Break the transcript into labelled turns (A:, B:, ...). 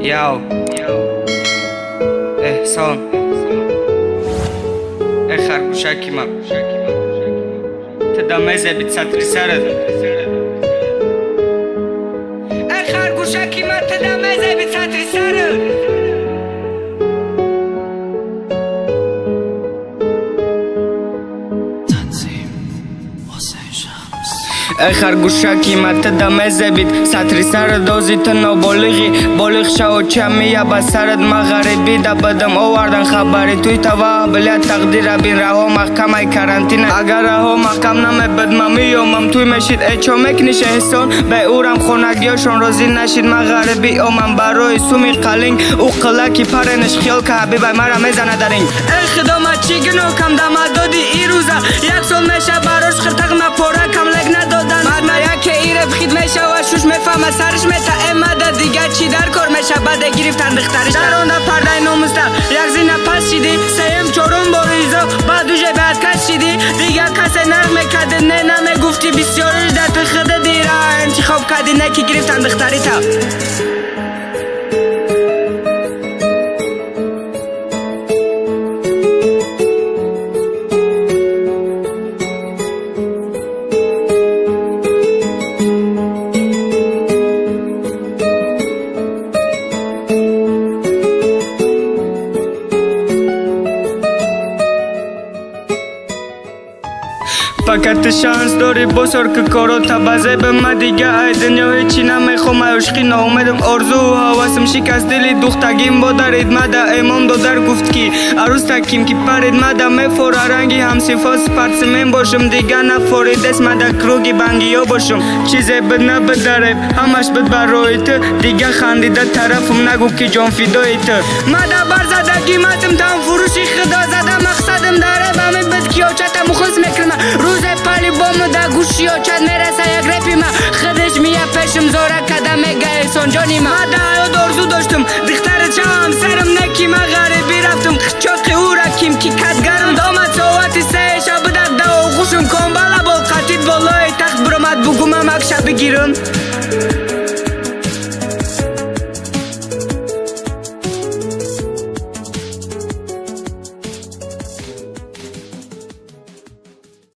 A: Yo احسان خرگوشکی من تدامه زبید سطری سرد خرگوشکی من تدامه زبید سطری سرد خرگوشکی مت دمه زبید سطری سر دوزی تنو بالغ شو چمی با سرد مغربی دا بدم آوردن خبری توی توا بلیت تقدیر بین رها محکم ای کرانتین اگر رها محکم نمه بدممی اومم توی مشید چومک نیشه حسان به اورم خونگیاشون روزی نشید مغربی اومم برای سومی قلنگ او قلکی پرنش خیال که حبیبای مرا میزنه درین خدامت چی گنو کم دادی ای روزا یک سال میشه براش خرطق مپوره کم لگ ندادن مرد یکی ایره بخید میشه و شوش میفهمه سرش میتا امده دیگر چی در کار میشه بده گرفتن دخترش در اون پرده نومستر یک زینه پس شیدی سیم چورون باریزا بعد دوشه بعد کش شیدی دیگر کسی نرخ میکده نه نمیگفتی بسیاری در تو خود دیره انتخاب کردی نه که گرفتن دختری تا فقط شانس داری بسر که کارو تبازه به ما دیگه ای دنیا هیچی نمیخوام عشقی ناامیدم آرزو و حواسم شکست دلی دختگیم با درید مده امام دادر گفت کی عروس تکیم که پرید مده میفوره رنگی همسیفاس پرسمین باشم دیگه نفورید اسم مده کروگی بنگی ها باشم چیزی بد نبد داره همش بد برای تو دیگه خندیده طرفم نگو که جان فیدای تو مده برزده قیمتم تام فروشی خدا زده مقصدم داره بمی بد کیاچتم مخص میکنم روز پالی بامو دا گوشی و چند میرسه یک رپی ما خودش میه پیشم زوره کده میگه احسان جانی ما دا دارزو داشتم دختر چم سرم نکی ما غریبی رفتم چاقی او را کیم کی کدگرم دامت ساعتی سه شب در دو خوشم کن بالا با قطید بالای تخت برامد بگو من مک شب بگیرم